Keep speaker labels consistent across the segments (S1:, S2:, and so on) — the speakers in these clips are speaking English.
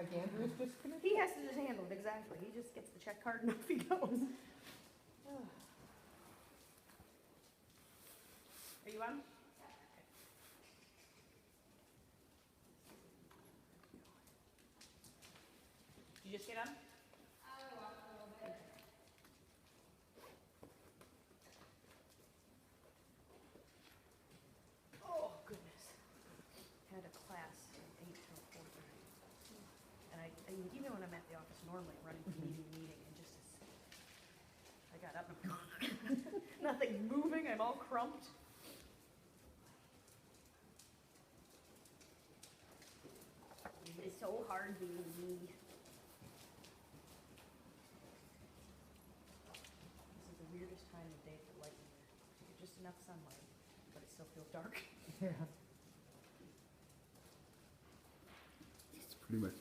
S1: like Andrew's just gonna.
S2: He has to just handle it, exactly. He just gets the check card and off he goes. Are you on? Did you just get on? Oh, goodness. Had a class from 8 till 4:30. And even when I'm at the office normally, I'm running from meeting to meeting, and just as I got up and I'm gone. Nothing's moving, I'm all crumped. It's so hard being me. This is the weirdest time of day for lightning. You get just enough sunlight, but it still feels dark.
S1: Yeah.
S3: It's pretty much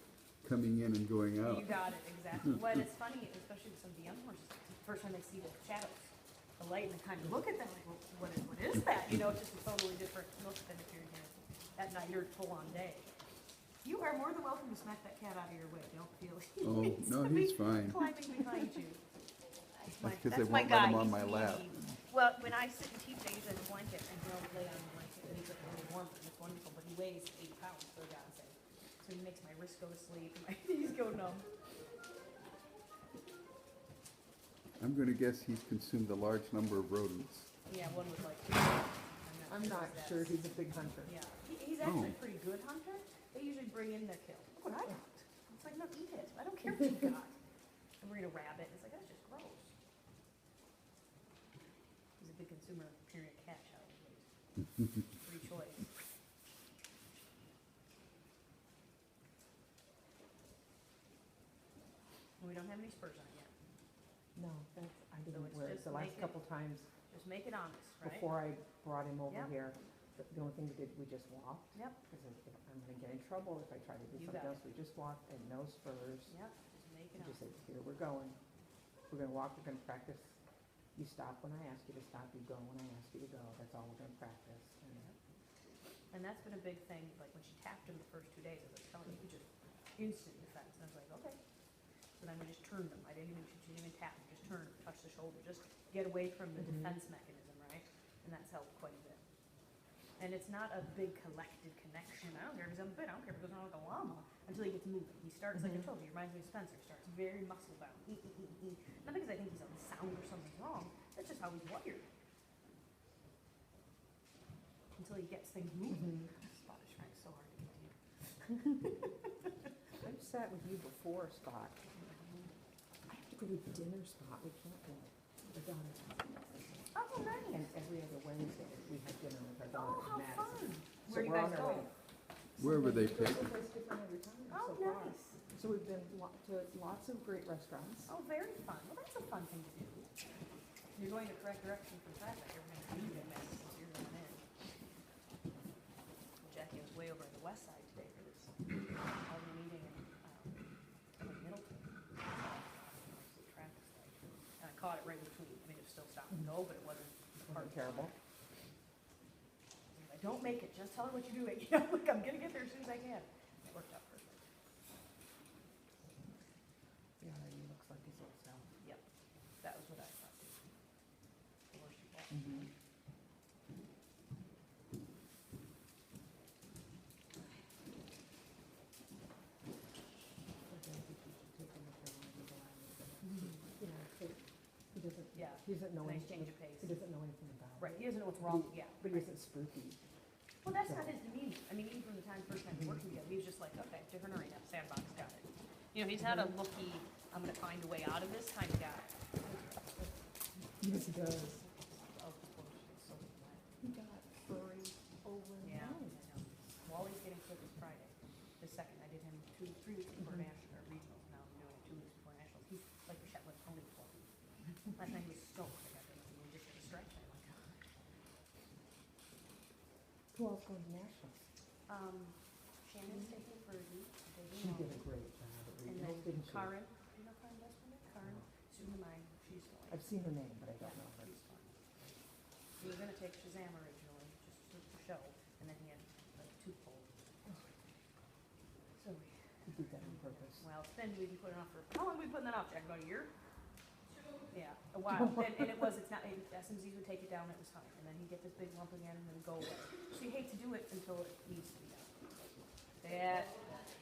S3: coming in and going out.
S2: You got it, exactly. Well, it's funny, especially with some of the young horses, first time they see the shadows, the light, and they kind of look at them like, well, what is that? You know, it's just a totally different look than if you're here at night or full on day. You are more than welcome to smack that cat out of your way. Don't feel he
S3: Oh,
S2: needs
S3: no,
S2: to be
S3: he's fine.
S2: climbing behind you.
S3: That's 'cause I
S2: that's my
S3: won't let him
S2: guy.
S3: on
S2: He's
S3: my lap.
S2: sweetie. Well, when I sit and teach, I usually have a blanket and he'll lay on the blanket and he's like really warm and it's wonderful, but he weighs 8 pounds, for God's sake. So he makes my wrists go to sleep and my knees go numb.
S3: I'm gonna guess he's consumed a large number of rodents.
S2: Yeah, one was like,
S1: I'm not sure he's a big hunter.
S2: Yeah, he's actually
S3: Oh.
S2: a pretty good hunter. They usually bring in their kill. Look what I got. It's like, no, eat it. I don't care what you got. And we're gonna rabbit. It's like, that's just gross. He's a big consumer of period cat chow. Free choice. We don't have any spurs on it yet.
S1: No, that's, I
S2: So
S1: didn't
S2: it's
S1: wear it
S2: just
S1: the last
S2: make it-
S1: couple times
S2: Just make it honest, right?
S1: before I brought him over
S2: Yep.
S1: here. The only thing we did, we just walked.
S2: Yep,
S1: Because if I'm gonna get in trouble if I try to do
S2: You
S1: something
S2: got
S1: else. We just walked and no spurs.
S2: yep, just make it
S1: We just
S2: honest.
S1: said, here, we're going. We're gonna walk, we're gonna practice. You stop when I ask you to stop, you go when I ask you to go. That's all we're gonna practice.
S2: And that's been a big thing, like when she tapped him the first 2 days, as I was telling you, he just instant defense. And I was like, okay. So then we just turned him. She didn't even tap him, just turn him, touch the shoulder, just get away from the defense mechanism, right? And that's helped quite a bit. And it's not a big collective connection. I don't care if he's on the bit, I don't care if he goes around like a llama until he gets moving. He starts, like I told you, he reminds me of Spencer, starts very muscle bound. Not because I think he's unsound or something's wrong, that's just how he's wired. Until he gets things moving. Spot is trying so hard to get to you.
S1: I've sat with you before, Spot. I have to go to dinner, Spot. We can't go. The daughter's
S2: Oh, nice.
S1: And every other Wednesday, we have dinner with our
S2: Oh,
S1: daughter
S2: how
S1: in Madison.
S2: fun.
S1: So
S2: Where do you
S1: we're
S2: guys
S1: on our
S2: go?
S1: way.
S3: Wherever they
S1: We go
S3: take him.
S1: someplace different every time
S2: Oh,
S1: so far.
S2: nice.
S1: So we've been to lots of great restaurants.
S2: Oh, very fun. Well, that's a fun thing to do. You're going the correct direction from traffic. Everything's leaving Madison, so you're going in. Jackie was way over on the west side today for this housing meeting in Middleton. The traffic light. And I caught it right between. I mean, it was still stop and go, but it wasn't hard.
S1: Terrible.
S2: If I don't make it, just tell her what you're doing. You know, like, I'm gonna get there as soon as I can. It worked out perfect.
S1: Yeah, he looks like his old self.
S2: Yep, that was what I thought too. The worse you get.
S1: He doesn't,
S2: Yeah,
S1: he doesn't know
S2: nice
S1: anything,
S2: change of pace.
S1: he doesn't know anything about it.
S2: Right, he doesn't know what's wrong, yeah.
S1: But he isn't spooky.
S2: Well, that's not his demeanor. I mean, even from the first time we worked together, he was just like, okay, different arena, sandbox, got it. You know, he's not a looky, I'm gonna find a way out of this kind of guy.
S1: Yes, he does.
S2: Oh, of course, it's so flat.
S1: He got furry over and
S2: Yeah, I
S1: out.
S2: know. Wally's getting sick this Friday. The second, I did him 3 weeks before national, or regionals, now I'm doing it 2 weeks before nationals. He's like a Shetland pony before. Last night he was stoked. I got him, and we just did a stretch, and I'm like, oh.
S1: Who else going to nationals?
S2: Shannon's taking for a week.
S1: She did a great job at
S2: And
S1: regionals,
S2: then
S1: didn't she?
S2: Karen, do you know Karen Westman? Karen, student of mine, she's going.
S1: I've seen her name, but I don't know her.
S2: She's fun. He was gonna take Shazam originally, just for show, and then he had like 2 pulled. So we
S1: He did that on purpose.
S2: well, it's been, we've been putting it off for, how long have we been putting that off, Jack, about a year? Yeah, a while, and it was, it's not, SMZs would take it down, it was fine, and then he'd get this big lump again and then go away. So you hate to do it until it needs to be done. That,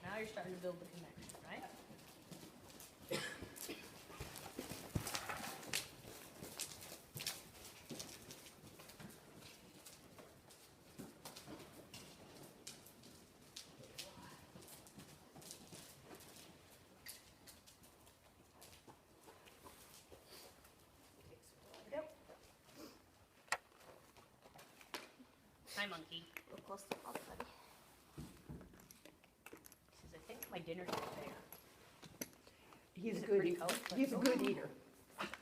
S2: now you're starting to build the connection, right? Yep. Hi, monkey.
S4: We're close to house, buddy.
S2: He says, I think my dinner's not there.
S1: He's
S2: Is
S1: a
S2: it
S1: good,
S2: pretty
S1: eater.
S2: color?
S1: He's a good eater.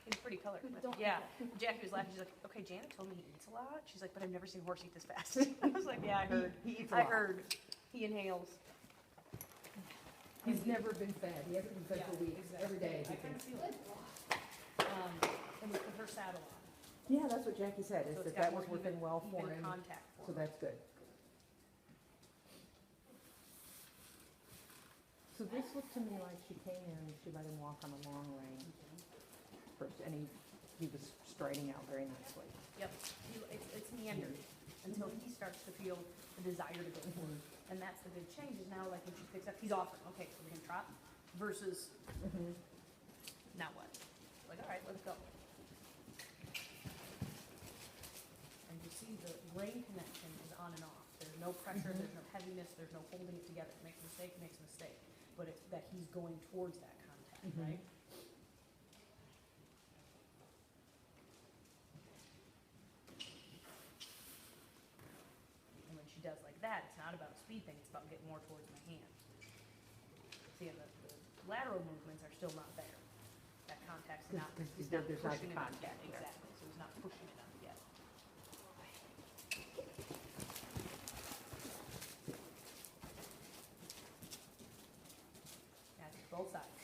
S2: He's pretty color.
S4: We don't
S2: Yeah,
S4: have
S2: Jackie was laughing, she's like, okay, Janet told me he eats a lot. She's like, but I've never seen a horse eat this fast. I was like, yeah, I heard.
S1: He eats a
S2: I
S1: lot.
S2: heard. He inhales.
S1: He's never been fed. He hasn't been fed for
S2: Yeah,
S1: weeks.
S2: exactly.
S1: Every day.
S2: I
S1: he
S2: kind of
S1: thinks-
S2: feel it. And we put her saddle on.
S1: Yeah, that's what Jackie said, is
S2: So it's
S1: that
S2: got
S1: was
S2: more
S1: working well for
S2: even
S1: him.
S2: contact for
S1: So
S2: him.
S1: that's good. So this looked to me like she came in, she let him walk on the long range first, and he was striding out very nicely.
S2: Yep, it's meandered until he starts to feel the desire to go forward. And that's the big change, is now like when she picks up, he's offering, okay, so we're gonna trot, versus, now what? Like, all right, let's go. And you see the brain connection is on and off. There's no pressure, there's no heaviness, there's no holding it together. Makes a mistake, makes a mistake. But it's that he's going towards that contact, right? And when she does like that, it's not about a speed thing, it's about getting more towards my hand. See, and the lateral movements are still not there. That contact's not, he's not
S1: There's not the
S2: pushing it up yet,
S1: contact there.
S2: exactly, so he's not pushing it up yet. That's it, both sides,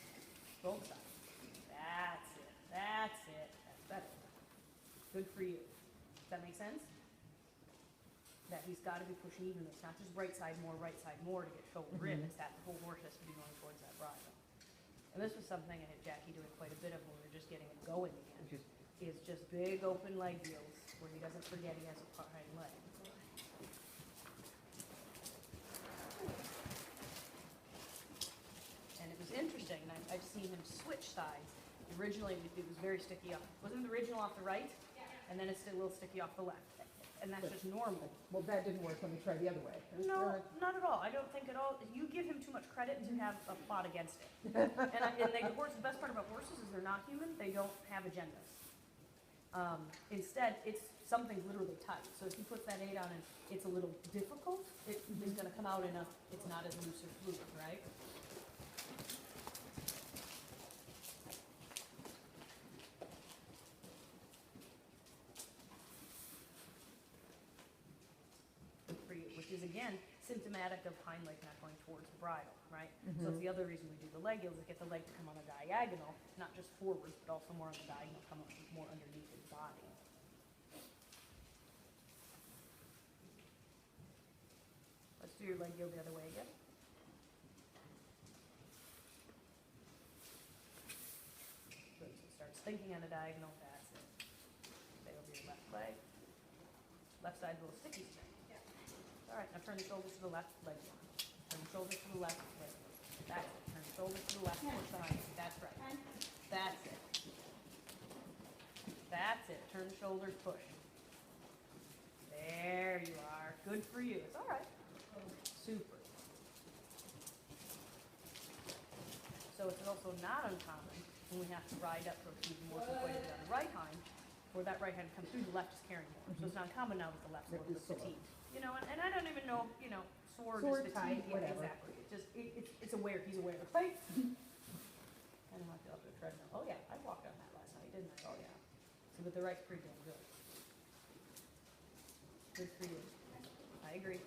S2: both sides. That's it, that's it, that's better. Good for you. Does that make sense? That he's gotta be pushing evenly, it's not just right side more to get shoulder in, it's that the whole horse has to be going towards that bridle. And this was something I had Jackie doing quite a bit of when we were just getting it going again,
S1: Just,
S2: is just big open leg deals where he doesn't forget he has a hind leg. And it was interesting, and I've seen him switch sides. Originally, it was very sticky off, wasn't the original off the right? And then it's still a little sticky off the left, and that's just normal.
S1: well, that didn't work, let me try the other way.
S2: No, not at all. I don't think at all. You give him too much credit to have a plot against it. The best part about horses is they're not human. They don't have agendas. Instead, it's something literally tight. So if he puts that 8 on and it's a little difficult, it's going to come out in it's not as loose or fluid, right? For you, which is again symptomatic of hind leg not going towards the bridle, right? So it's the other reason we do the leg is to get the leg to come on a diagonal, not just forwards, but also more on the diagonal, come up more underneath his body. Let's do your leg yield the other way again. Good, so it starts thinking on a diagonal, that's it. Stay over your left leg. Left side's a little sticky today. All right, now turn the shoulders to the left, leg one. Turn the shoulders to the left, leg one. That's it. Turn the shoulders to the left, push behind you. That's right. That's it. That's it. Turn the shoulders, push. There you are. Good for you. It's all right. Super. So it's also not uncommon when we have to ride up for even more weighted on the right hind, where that right hand comes through, the left is carrying more. So it's not uncommon now that the left's a
S1: That
S2: little
S1: is
S2: bit
S1: sore.
S2: fatigued. You know, and I don't even know, sword
S1: Sword,
S2: is
S1: tight,
S2: fatigued. Yeah,
S1: whatever.
S2: exactly. It just, it's aware, he's aware, right? I don't have to up the treadmill. Oh yeah, I walked on that last night, didn't I? Oh yeah. So, but the right's pretty damn good. Good for you. I agree.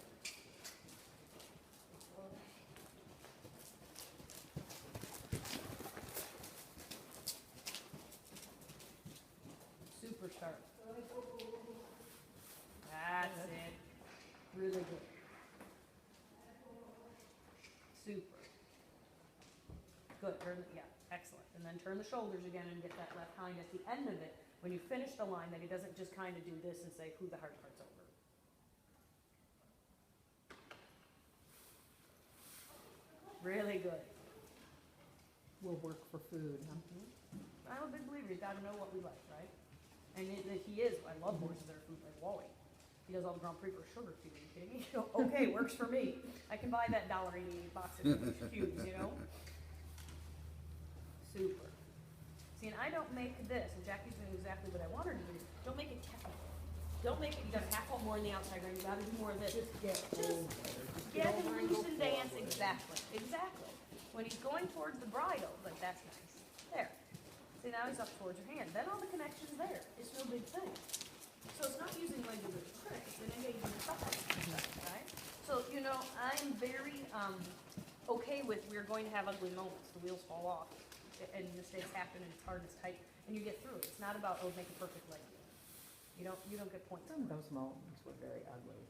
S2: Super sharp. That's it. Really good. Super. Good, yeah, excellent. And then turn the shoulders again and get that left hind at the end of it. When you finish the line, that he doesn't just kind of do this and say, who the hard part's over. Really good.
S1: Will work for food, huh?
S2: I'm a big believer, he's gotta know what we like, right? And he is, I love horses that are food like Wally. He does all the Grand Prix for sugar cube, are you kidding me? Okay, works for me. I can buy that $1.88 box of cubes, you know? Super. See, and I don't make this, and Jackie's doing exactly what I want her to do. Don't make it technical. Don't make it, you gotta half hold more in the outside ring, you gotta do more of this.
S1: Just get over.
S2: Get him loose and dance, exactly, exactly. When he's going towards the bridle, like that's nice. There. See, now he's up towards your hand. Then all the connection's there. It's no big thing. So it's not using like a good trick, it's an engaging supplement, right? So, you know, I'm very okay with we're going to have ugly moments. The wheels fall off, and mistakes happen, and it's hard, and it's tight, and you get through it. It's not about, oh, make a perfect leg. You don't get points.
S1: Some of those moments were very ugly.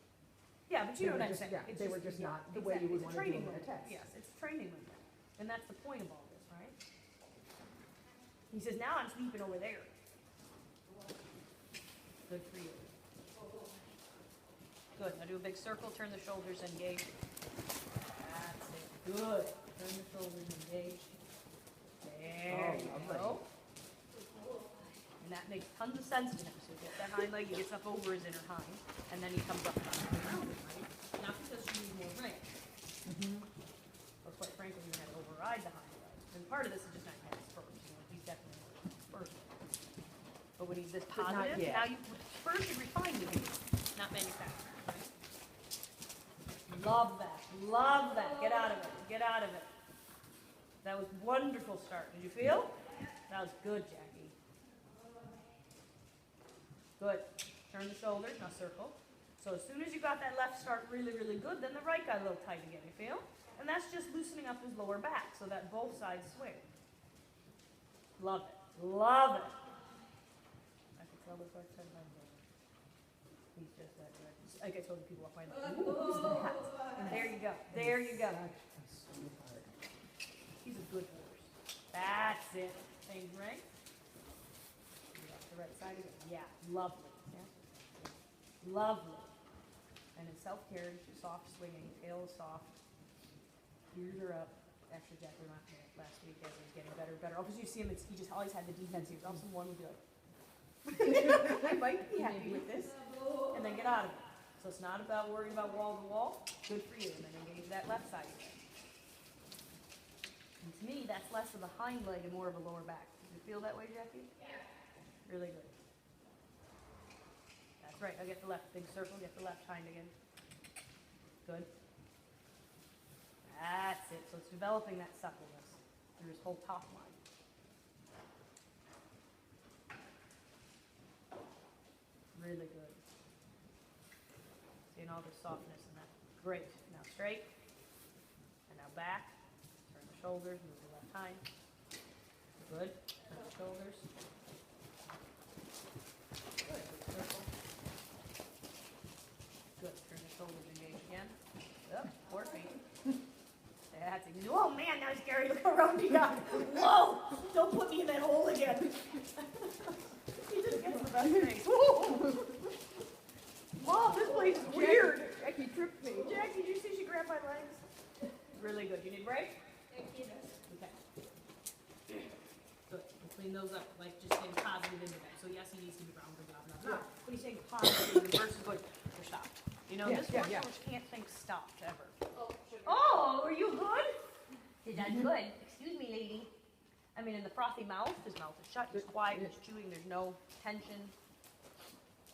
S2: Yeah, but you know what I'm
S1: Just-
S2: saying.
S1: yeah,
S2: It's
S1: they were just not the way
S2: exactly.
S1: you would
S2: It's
S1: wanna do
S2: training
S1: them in a
S2: movement.
S1: test.
S2: Yes, it's a training movement. And that's the point of all this, right? He says, now I'm sleeping over there. Good for you. Good. Now do a big circle, turn the shoulders, engage. That's it. Good. Turn the shoulders, engage. There you go. And that makes tons of sense to him. So he gets that hind leg, he gets up over his inner hind, and then he comes up around it, right? Not because you need more range. Or quite frankly, you're going to override the hind leg. And part of this is just not having spurs. You know, he's definitely spurs. But when he's this
S1: But not
S2: positive,
S1: yet.
S2: now you spurs you refine the game, not manufactured. Right? Love that. Love that. Get out of it. Get out of it. That was wonderful start. Did you feel? That was good, Jackie. Good. Turn the shoulders, now circle. So as soon as you got that left start really, really good, then the right got a little tight again, you feel? And that's just loosening up his lower back so that both sides swing. Love it. Love it. I can tell this right side line better. He's just that good. Like I told the people up my line, who's that? And there you go. There you go.
S1: Such a sweetheart.
S2: He's a good horse. That's it. Change ring. The right side again. Yeah, lovely. Yeah. Lovely. And in self-carriage, soft swinging, tail is soft. Ears are up. Actually, Jack, we were laughing at it last week as he was getting better and better. Because you see him, he just always had the defense ears. All of a sudden, one would be like, I might be happy with this. And then get out of it. So it's not about worrying about wall to wall. Good for you. And then engage that left side again. And to me, that's less of a hind leg and more of a lower back. Does it feel that way, Jackie? Yeah. Really good. That's right. I'll get the left big circle, get the left hind again. Good. That's it. So it's developing that suppleness through his whole top line. Really good. Seeing all the softness in that. Great. Now straight. And now back. Turn the shoulders, move the left hind. Good. Turn the shoulders. Good. Big circle. Good. Turn the shoulders, engage again. Up. 4 feet. That's it. Oh man, now he's scary. Look how round he got. Whoa! Don't put me in that hole again. He just gets the best thing. Mom, this place is weird.
S1: Jackie tripped me.
S2: Jackie, did you see she grabbed my legs? Really good. You need a break? Okay. Good. We'll clean those up, like just staying positive into them. So yes, he needs to be round, blah. But he's saying positive versus good. Or stop. You know,
S1: Yeah,
S2: this
S1: yeah,
S2: horse
S1: yeah.
S2: can't think stop ever. Oh, are you good? Is that good? Excuse me, lady. I mean, in the frothy mouth, his mouth is shut, he's quiet, he's chewing, there's no tension.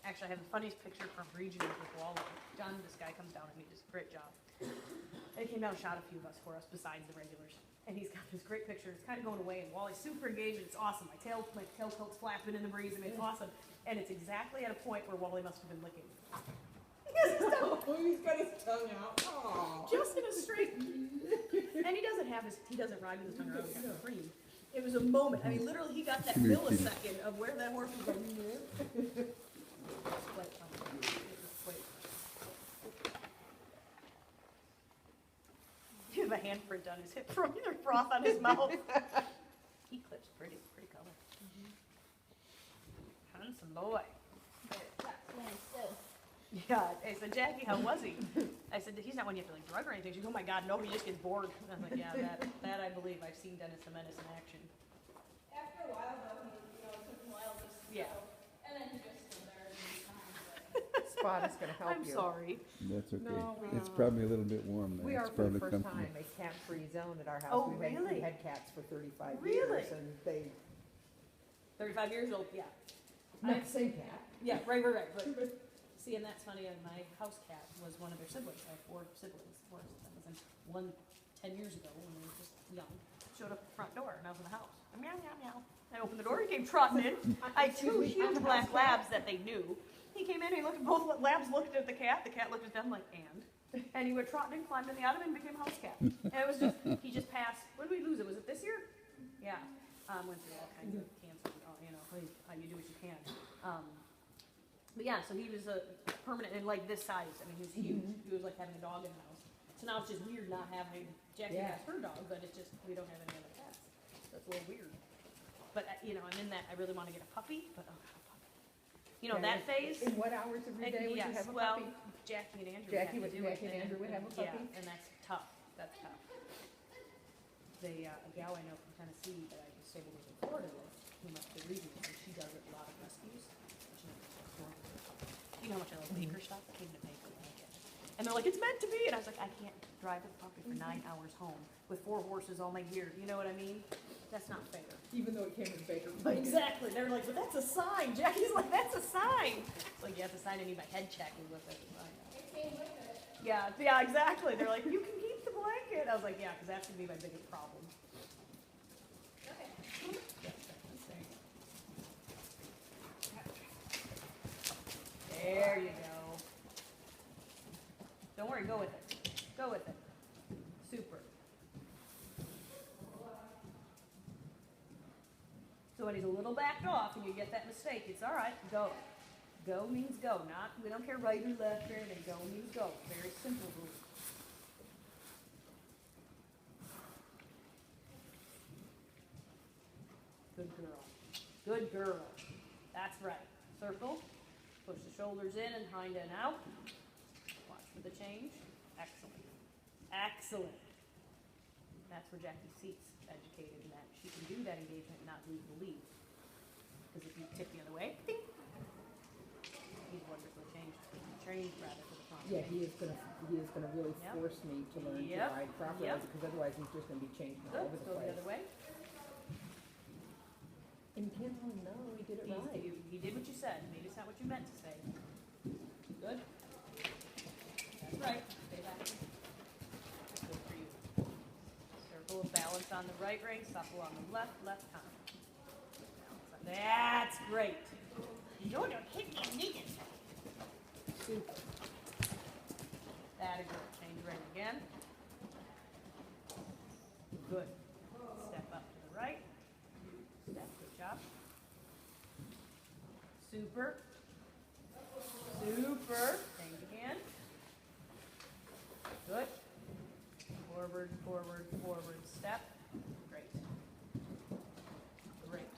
S2: Actually, I have the funniest picture from regional with Wally. John, this guy comes down and he does a great job. And he came down and shot a few of us for us besides the regulars. And he's got this great picture, it's kind of going away, and Wally's super engaged, and it's awesome. My tail coat's flapping in the breeze, I mean, it's awesome. And it's exactly at a point where Wally must have been licking.
S1: Oh, he's got his tongue out. Aww.
S2: Just in a straight. And he doesn't ride with his tongue around, he's got cream. It was a moment, I mean, literally, he got that millisecond of where that horse was going. It was quite funny. It was quite funny. You have a handprint on his hip from either froth on his mouth. He clips pretty color. Handsome boy. Yeah, I said, Jackie, how was he? I said, he's not one you have to like drug or anything. She goes, oh my God, no, he just gets bored. I was like, yeah, that I believe. I've seen Dennis the Menace in action.
S4: After a while, though, it took him a while just to
S2: Yeah.
S4: go. And then he just stood there and he fine.
S1: Spot is gonna help
S2: I'm
S1: you.
S2: sorry.
S3: That's okay.
S1: No,
S3: It's probably a little bit warm now.
S1: We are
S3: It's
S1: for the
S3: probably
S1: first
S3: comfortable.
S1: time a cat-free zone at our house.
S2: Oh,
S1: We
S2: really?
S1: had cats for 35
S2: Really?
S1: years and they,
S2: 35 years old, yeah.
S1: not the same cat.
S2: Yeah, right. But, see, and that's funny, my house cat was one of their siblings. I have 4 siblings. 4 of them was in one 10 years ago when they were just young. Showed up at the front door and I was in the house. Meow, meow, meow. I opened the door, he came trotting in. I had 2 huge black labs that they knew. He came in, he looked at both labs, looked at the cat looked at them like, and he went trotting in, climbed in the ottoman, and became house cat. And it was just, he just passed, when did we lose it? Was it this year? Yeah. Went through all kinds of cancer, you know, you do what you can. But yeah, so he was a permanent, and like this size, I mean, he was huge. He was like having a dog in the house. So now it's just weird not having, Jackie
S1: Yeah.
S2: has her dog, but it's just, we don't have any other cats. So it's a little weird. But, you know, I'm in that, I really want to get a puppy, but, a puppy. You know, that phase.
S1: In what hours of your day would you
S2: Yes,
S1: have a
S2: well,
S1: puppy?
S2: Jackie and Andrew
S1: Jackie
S2: would have to do it.
S1: Jackie and Andrew would have a puppy?
S2: Yeah, and that's tough, that's tough. A gal I know from Tennessee that I disabled with in Florida with, came up to read me, and she does a lot of rescues. She never took one with her puppy. You know how much I love baker stuff? I came to make it like it. And they're like, it's meant to be, and I was like, I can't drive a puppy for 9 hours home with 4 horses, all my gear, you know what I mean? That's not fair.
S1: Even though it came with a baker.
S2: Exactly. They're like, but that's a sign. Jackie's like, that's a sign. It's like, you have to sign, I need my head checking with it.
S4: It came with it.
S2: Yeah, exactly. They're like, you can keep the blanket. I was like, yeah, because that's going to be my biggest problem.
S4: Okay.
S2: There you go. Don't worry, go with it. Go with it. Super. So when he's a little backed off and you get that mistake, it's all right, go. Go means go, not, we don't care right or left or anything, go means go. Very simple rule. Good girl. Good girl. That's right. Circle, push the shoulders in and hind end out. Watch for the change. Excellent. Excellent. That's where Jackie Seats educated in that she can do that engagement and not lose the lead. Because if you tip the other way, ding, he's wonderfully trained rather for the front.
S1: Yeah, he is gonna really
S2: Yep.
S1: force me to learn to
S2: Yep.
S1: ride properly,
S2: Yep.
S1: because otherwise he's just gonna be changing all
S2: Good,
S1: over the
S2: go the
S1: place.
S2: other way.
S1: And you can't tell him, no, he did it right.
S2: He did what you said, maybe it's not what you meant to say. Good. That's right, stay back. Good for you. Circle of balance on the right rein, supple on the left arm. That's great. No, don't hit me, Negan. Super. That is good. Change rein again. Good. Step up to the right. Step, good job. Super. Super. Change again. Good. Forward, forward, forward, step. Great. Great.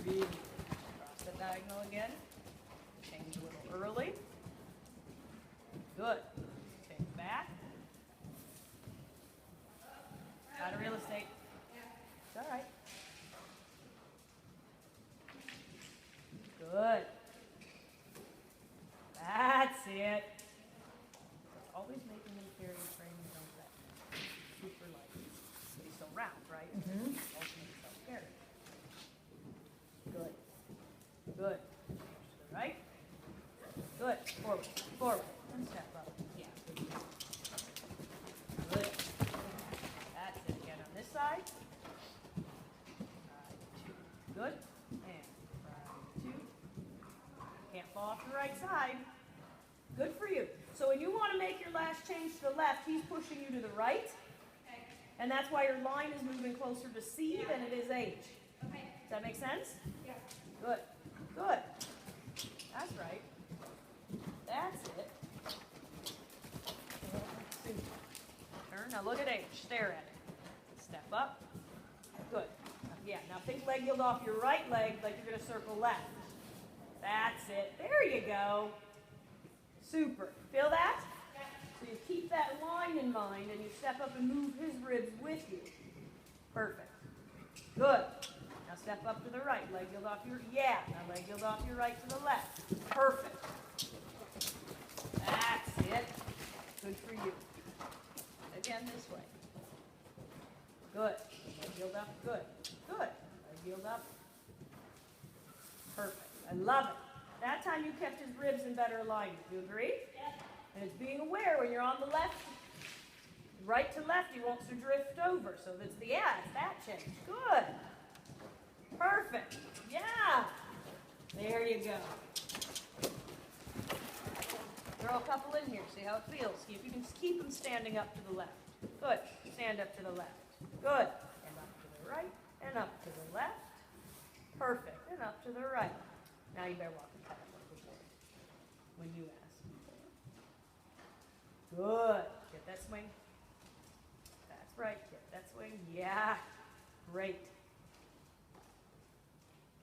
S2: Really good. Cross the diagonal again. Change a little early. Good. Change back. Out of real estate. It's all right. Good. That's it. Always making him carry his frame and don't that. Super light. But he's so round, right?
S1: Mhm.
S2: Also make yourself carry. Good. Good. To the right. Good. Forward. Forward. And step up. Yeah. Good. Good. That's it. Again on this side. Two. Good. And two. Can't fall off the right side. Good for you. So when you want to make your last change to the left, he's pushing you to the right.
S4: Okay.
S2: And that's why your line is moving closer to C than it is H.
S4: Okay.
S2: Does that make sense?
S4: Yeah.
S2: Good. Good. That's right. That's it. Super. Now look at H. Stare at it. Step up. Good. Yeah, now think leg yield off your right leg like you're going to circle left. That's it. There you go. Super. Feel that? So you keep that line in mind and you step up and move his ribs with you. Perfect. Good. Now step up to the right. Leg yield off your, yeah. Now leg yield off your right to the left. Perfect. That's it. Good for you. Again this way. Good. Leg yield up. Good. Good. Leg yield up. Perfect. I love it. That time you kept his ribs in better alignment. Do you agree?
S4: Yep.
S2: And it's being aware when you're on the left, right to left, he wants to drift over. So it's the, yeah, it's that change. Good. Perfect. Yeah. There you go. Throw a couple in here. See how it feels. See if you can keep them standing up to the left. Good. Stand up to the left. Good. And up to the right. And up to the left. Perfect. And up to the right. Now you better walk the path like before. When you ask. Good. Get that swing. That's right. Get that swing. Yeah. Great.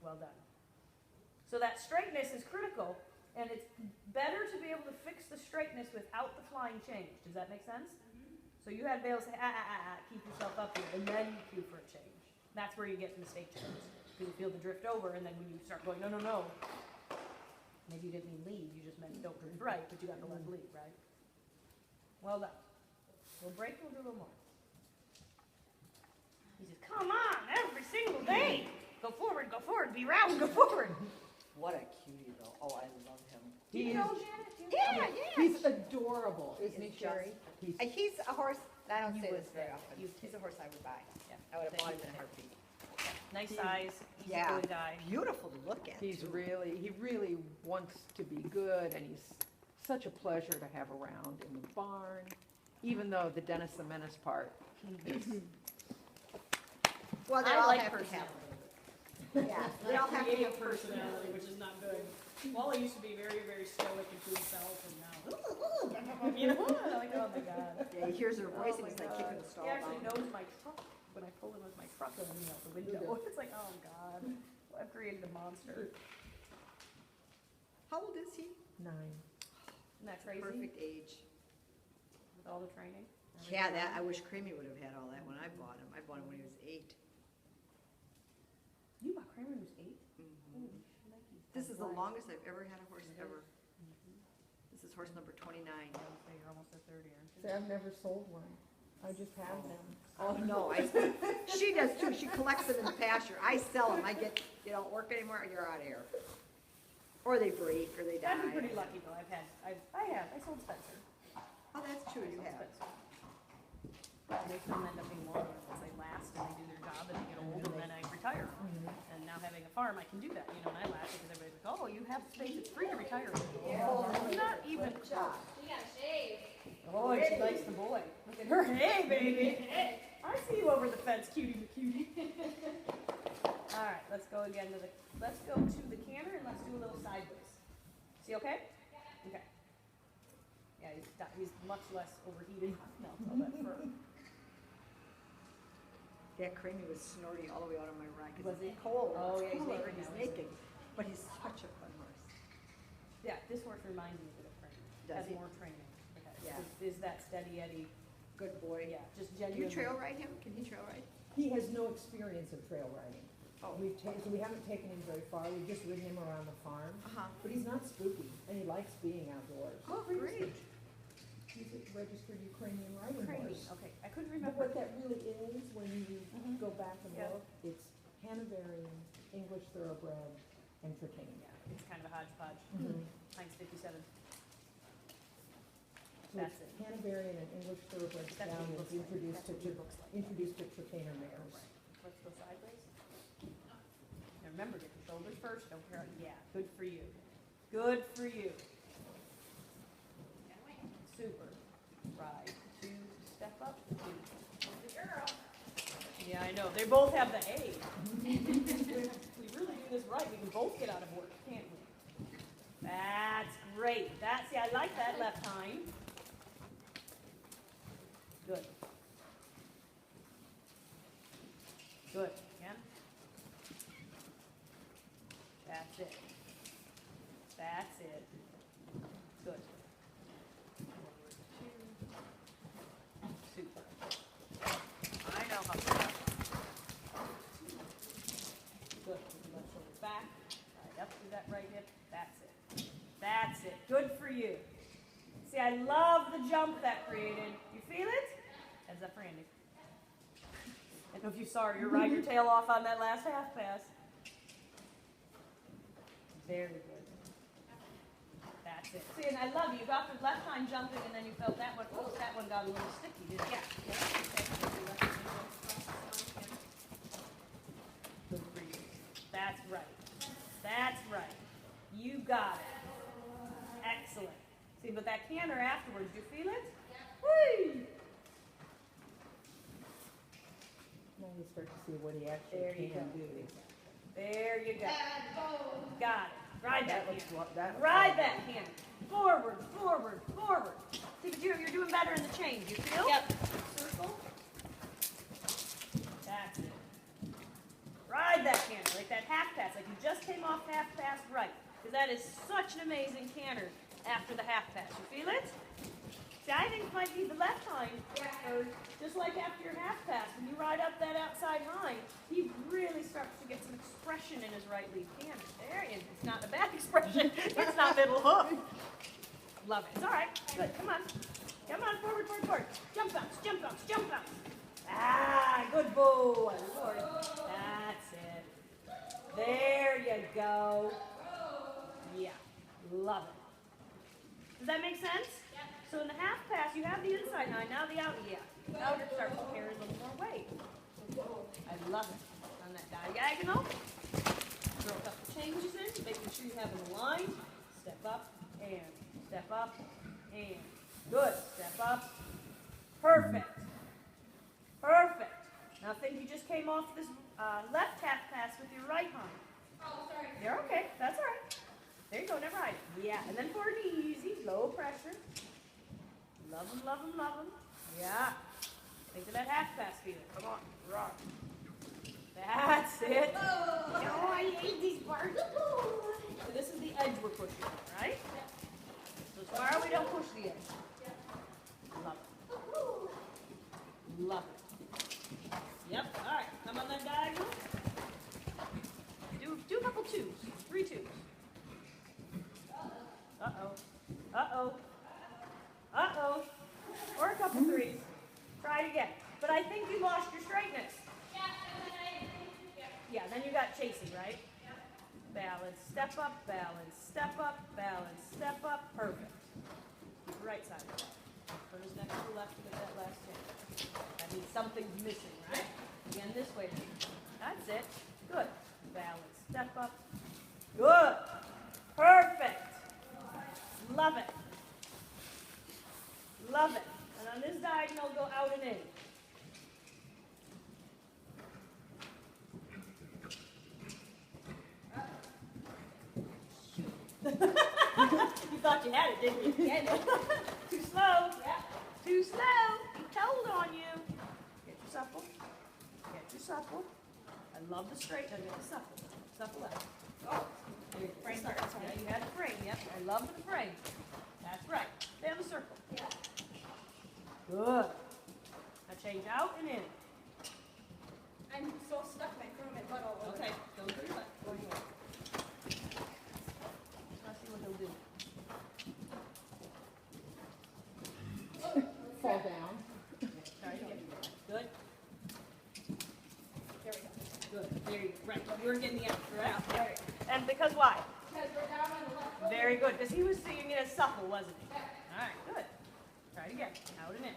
S2: Well done. So that straightness is critical, and it's better to be able to fix the straightness without the flying change. Does that make sense? So you had Bale say, keep yourself up here, and then you cue for a change. That's where you get mistake changes. Because you feel the drift over, and then when you start going, no, no, no. Maybe you didn't mean lead, you just meant don't drift right, but you got the left lead, right? Well done. We'll break, we'll do a little more. He says, come on, every single day. Go forward, be round, go forward.
S5: What a cutie, though. Oh, I love him.
S2: Do you know, Janet? Do you
S5: Yeah,
S2: know?
S5: yeah.
S1: He's adorable, isn't he,
S5: He's
S1: Sherry?
S5: He's a horse, I don't
S2: You
S5: say
S2: would
S5: this very
S2: say.
S5: often.
S2: You-
S5: He's a horse I would buy.
S2: Yeah.
S5: I would have
S2: That
S5: bought
S2: you
S5: him in a
S2: would
S5: heartbeat.
S2: Nice size, easy
S5: Yeah.
S2: going guy.
S5: Beautiful to look at.
S1: He's
S5: too.
S1: he really wants to be good, and he's such a pleasure to have around in the barn, even though the Dennis the Menace part.
S5: Well, they
S2: I
S5: all
S2: like
S5: have to have.
S2: personality.
S5: Yeah, they all have to
S2: Creative
S5: have personality.
S2: which is not good. Wally used to be very, very stoic and to himself, and now, you know, like, oh my God.
S5: Yeah, he hears her voice
S2: Oh
S5: and he's
S2: my
S5: like
S2: God.
S5: kicking the stall
S2: He actually
S5: down.
S2: knows my truck when I pull in with my truck and me out the window. It's like, oh God, I've created a monster.
S5: How old is he?
S1: 9.
S2: Isn't that crazy?
S5: Perfect age.
S2: With all the training.
S5: Yeah, that, I wish Creamy would have had all that when I bought him. I bought him when he was 8.
S2: You bought Kramer when he was 8?
S5: Mhm.
S2: Holy shnikes.
S5: This is the
S2: Time
S5: longest I've ever had a horse
S2: It is.
S5: ever. This is horse number 29.
S2: flies. I would say you're almost at 30, aren't you?
S1: See, I've never sold one. I just have them.
S5: Oh, no, she does too. She collects them in the pasture. I sell them. I get, they don't work anymore, you're out of here. Or they break, or they die.
S2: I've been pretty lucky though. I sold Spencer.
S5: Oh, that's true,
S2: I
S5: you
S2: sold
S5: have.
S2: Spencer. Most of them end up being longer because they last and they do their job and they get old and then I retire. And now having a farm, I can do that, you know, and I laugh because everybody's like, oh, you have space, it's free to retire. Oh, not even.
S4: You gotta shave.
S2: Oh, she likes the boy. Look at her. Hey, baby. Hey. I see you over the fence, cutie McCutie. All right, let's go again to the canter and let's do a little sideways. See, okay? Okay. Yeah, he's much less overheated. No, all that fur.
S5: That Creamy was snorting all the way out of my rack.
S2: Was
S5: It's
S2: he?
S5: cold.
S2: Oh, yeah,
S5: It's
S2: he's
S5: cooler,
S2: naked
S5: He's
S2: now, isn't he?
S5: naked, but he's such a fun horse.
S2: Yeah, this horse reminds me of a training.
S5: Does
S2: Has
S5: he?
S2: more training. Okay.
S5: Yeah.
S2: Is that steady Eddie?
S5: Good boy.
S2: Yeah, just
S5: Do
S2: genuine.
S5: you trail ride him? Can he trail ride?
S1: He has no experience of trail riding.
S5: Oh.
S1: So we haven't taken him very far. We've just ridden him around the farm.
S5: Uh-huh.
S1: But he's not spooky, and he likes being outdoors.
S5: Oh, great.
S1: He's a registered Ukrainian riding
S2: Training.
S1: horse.
S2: Okay, I couldn't
S1: But
S2: remember.
S1: what that really is, when you
S2: Mhm.
S1: go back and
S2: Yeah.
S1: look, it's Hanoverian, English Thoroughbred, and Tritanian.
S2: Yeah, it's kind of a hodgepodge.
S1: Mhm.
S2: Heinz 57.
S1: So
S2: That's
S1: it's
S2: it.
S1: Hanoverian and English Thoroughbred
S2: That's what he
S1: stallions
S2: looks like.
S1: introduced
S2: That's what he looks like.
S1: introduced to Tritanian mares.
S2: Right. Let's go sideways. Now remember, get the shoulders first. Don't care. Yeah, good for you. Good for you. Super. Ride. 2, step up. 2. Girl. Yeah, I know. They both have the A. If we really do this right, we can both get out of work, can't we? That's great. See, I like that left hind. Good. Good. Again. That's it. That's it. Good. Super. I know how to do that. Good. Put the left shoulder back. Right up through that right hip. That's it. That's it. Good for you. See, I love the jump that created. You feel it? How's that for Andy? I don't know if you saw her. You ride your tail off on that last half pass. Very good. That's it. See, and I love you. You got the left line jumping, and then you felt that one. Oh, that one got a little sticky, didn't it? Yeah. Good for you. That's right. That's right. You got it. Excellent. See, but that canter afterwards, do you feel it? Whee!
S1: Now you start to see what he actually
S2: There you
S1: can
S2: go.
S1: do.
S2: There you go. Got it. Ride that
S1: That looks,
S2: canter.
S1: that looks
S2: Ride
S1: like-
S2: that canter. Forward, forward, forward. See, but you're doing better in the change. You feel?
S4: Yep.
S2: Circle. That's it. Ride that canter, like that half pass, like you just came off half pass right. Because that is such an amazing canter after the half pass. You feel it? See, I think it might be the left hind, or just like after your half pass, when you ride up that outside hind, he really starts to get some expression in his right lead canter. There it is. It's not a bad expression. It's not middle hook. Love it. It's all right. Good. Come on. Come on. Forward, forward, forward. Jump bounce, jump bounce, jump bounce. Ah, good boy. Lord. That's it. There you go. Yeah. Love it. Does that make sense?
S4: Yeah.
S2: So in the half pass, you have the inside nine, now the out, yeah. The outer starts to carry a little more weight. I love it. On that diagonal, throw a couple changes in, making sure you have them aligned. Step up, and step up, and good. Step up. Perfect. Perfect. Now think you just came off this left half pass with your right hind.
S4: Oh, sorry.
S2: You're okay. That's all right. There you go. Never ride it. Yeah. And then forward easy, low pressure. Love them, love them, love them. Yeah. Think of that half pass feeling. Come on. Rock. That's it. Oh, I hate these parts. So this is the edge we're pushing on, right? So tomorrow we don't push the edge. Love it. Love it. Yep. All right. Come on that diagonal. Do a couple twos. 3 twos. Uh-oh. Uh-oh. Uh-oh. Or a couple threes. Try it again. But I think you lost your straightness. Yeah, then you got chasing, right? Balance, step up, balance, step up, balance, step up. Perfect. Keep the right side of that. Turn his neck to the left to get that last change. That means something's missing, right? Again, this way. That's it. Good. Balance, step up. Good. Perfect. Love it. Love it. And on this diagonal, go out and in. You thought you had it, didn't you? Yeah, no. Too slow. Yeah. Too slow. He told on you. Get your supple. Get your supple. I love the straight. Now get the supple. Supple out. Oh. There you go.
S4: Frame
S2: Start.
S4: first, right?
S2: Yeah, you had the frame. Yep. I love the frame. That's right. Stay on the circle.
S4: Yeah.
S2: Good. Now change out and in.
S4: I'm so stuck, I threw my butt all over.
S2: Okay. Go through your butt. Go ahead. Let's see what he'll do.
S1: Fall down.
S2: Try it again. Good.
S4: There we go.
S2: Good. There you go. Right. You were getting the out, correct? There you go. And because why?
S4: Because we're down on the left foot.
S2: Very good. Because he was seeing it as supple, wasn't he?
S4: Yeah.
S2: All right. Good. Try it again. Out and in.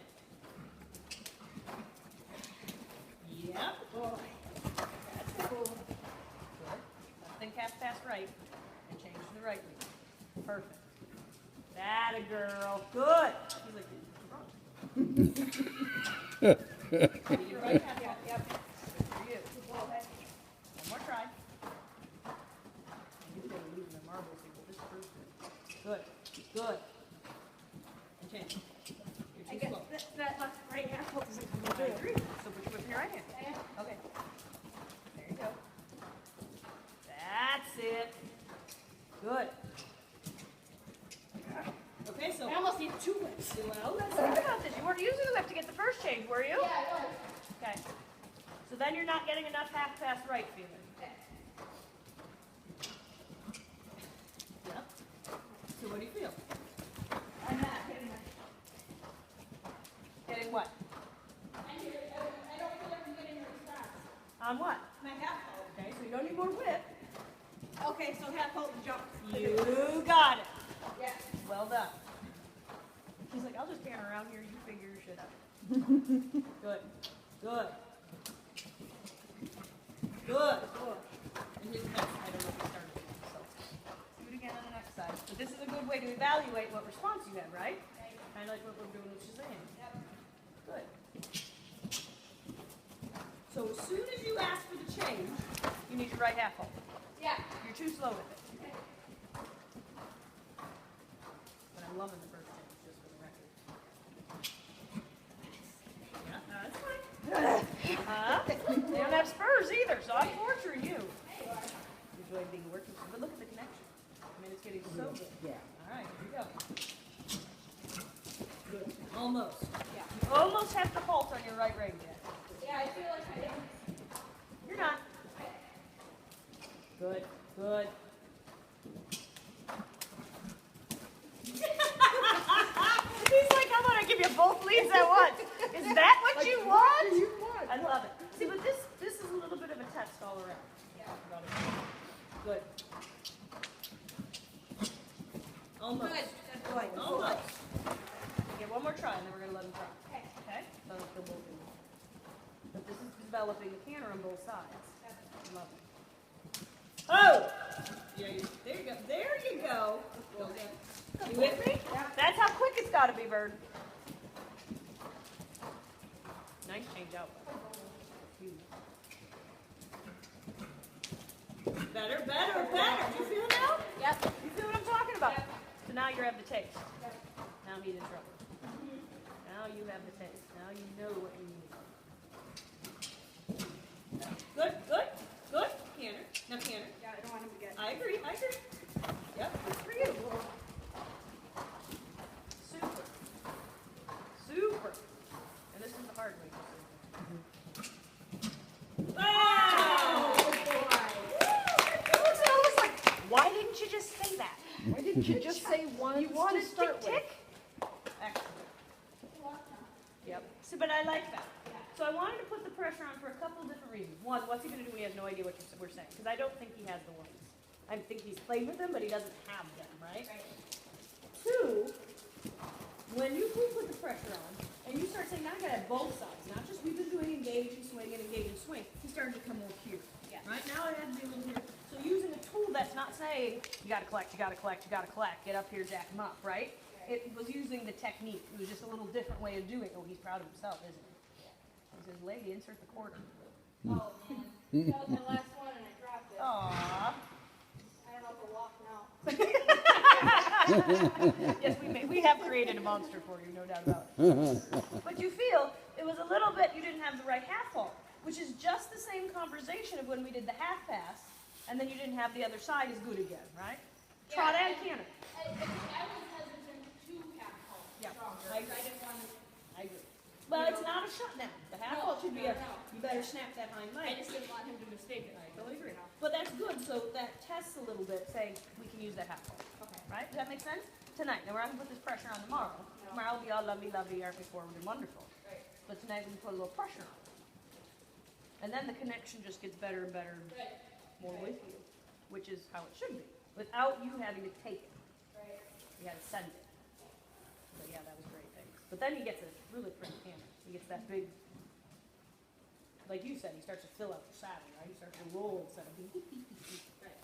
S2: Yep. Boy. That's cool. Good. Think half pass right and change to the right lead. Perfect. That a girl. Good. He's like, what's wrong? You're right. Yep. Yep. Good for you. One more try. You could have leaving the marbles here, but this proves it. Good. Good. And change.
S4: I
S2: You're too
S4: guess
S2: slow.
S4: that left right half foot doesn't come
S2: I
S4: through.
S2: agree. So put your whip in your right hand.
S4: Yeah.
S2: Okay. then you're not getting enough half-pass right feeling. Yep. So what do you feel?
S4: I'm not getting it.
S2: Getting what?
S4: I don't feel like I'm getting a response.
S2: On what?
S4: My half hold.
S2: Okay, so you don't need more whip.
S4: Okay, so half hold and jump.
S2: You got it.
S4: Yes.
S2: Well done. She's like, I'll just stand around here, you figure your shit out. Good. Good. Good. And his next, I don't know if he started it, so. Do it again on the next side. But this is a good way to evaluate what response you had, right? Kind of like what we're doing with Shazam.
S4: Yep.
S2: Good. So as soon as you ask for the change, you need your right half hold.
S4: Yeah.
S2: You're too slow with it. But I'm loving the first change, just for the record. Yeah, that's fine. They don't have spurs either, so I'm torturing you. Enjoy being working, but look at the connection. I mean, it's getting so good.
S5: Yeah.
S2: All right, here we go. Good. Almost.
S4: Yeah.
S2: You almost have to halt on your right rein yet.
S4: Yeah, I feel like I am.
S2: You're not. Good. Good. He's like, I'm gonna give you both leads at once. Is that what you want? I love it. See, but this is a little bit of a test all around. Good. Almost.
S4: Good. Good boy.
S2: Almost. Okay, one more try, and then we're gonna let him try. Okay. So they'll both do it. But this is developing the canter on both sides. I love it. Oh! Yeah, there you go. There you go. Go again. You with me? That's how quick it's got to be, Bird. Nice change out. Better, better, better. You feel it now? Yep. You feel what I'm talking about? Yep. So now you have the taste. Now he's in trouble. Now you have the taste. Now you know what you need. Good, good, good. Canter. Now canter.
S4: Yeah, I don't want him to get.
S2: I agree, I agree. Yep, good for you. Super. Super. And this is the hard way. Wow! So I was like, why didn't you just say that?
S1: Why didn't you just say one
S2: You wanted
S1: to start
S2: tick,
S1: with?
S2: tick? Excellent. Yep. So, but I like that. So I wanted to put the pressure on for a couple of different reasons. One, what's he going to do when he has no idea what we're saying? Because I don't think he has the words. I think he's played with them, but he doesn't have them, right? Two, when you put the pressure on, and you start saying, now I got to have both sides, not just we've been doing engage and swing and engage and swing. He's starting to come over here.
S4: Yeah.
S2: Right now I have to be a little here. So using a tool that's not saying, you got to collect, you got to collect, you got to collect, get up here, jack him up, right? It was using the technique. It was just a little different way of doing it. Oh, he's proud of himself, isn't he? He says, lady, insert the quarter.
S4: Oh, man. That was my last one and I dropped it.
S2: Aww.
S4: I don't know if it'll walk now.
S2: Yes, we have created a monster for you, no doubt about it. But you feel it was a little bit, you didn't have the right half hold, which is just the same conversation of when we did the half pass, and then you didn't have the other side as good again, right? Trot and canter.
S4: I was hesitant to half hold
S2: Yeah.
S4: stronger.
S2: I
S4: I didn't want to.
S2: I agree. Well, it's not a shutdown. The half hold should be a, you better snap that hind leg.
S4: I just didn't want him to mistake it.
S2: I totally agree. But that's good, so that tests a little bit, saying we can use that half hold.
S4: Okay.
S2: Right? Does that make sense? Tonight. Now we're not gonna put this pressure on tomorrow. Tomorrow will be all lovely, lovely, aren't forward and wonderful.
S4: Right.
S2: But tonight we can put a little pressure on. And then the connection just gets better and better,
S4: Right.
S2: more with you, which is how it should be. Without you having to take it.
S4: Right.
S2: You had to send it. So yeah, that was great. Thanks. But then he gets a really pretty camera. He gets that big, like you said, he starts to fill out the saddle, right? He starts to roll instead of being ding, ding, ding, ding. Right.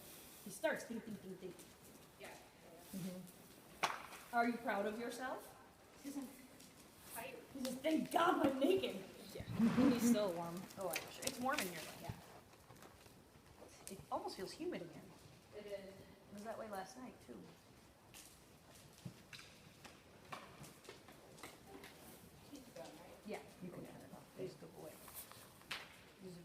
S2: He starts ding, ding, ding, ding.
S4: Yeah.
S2: Are you proud of yourself?
S4: He's tired.
S2: He says, thank God I'm naked. Yeah.
S6: He's still warm.
S2: Oh, I'm sure. It's warm in here though. Yeah. It almost feels humid in here.
S4: It is.
S2: It was that way last night too.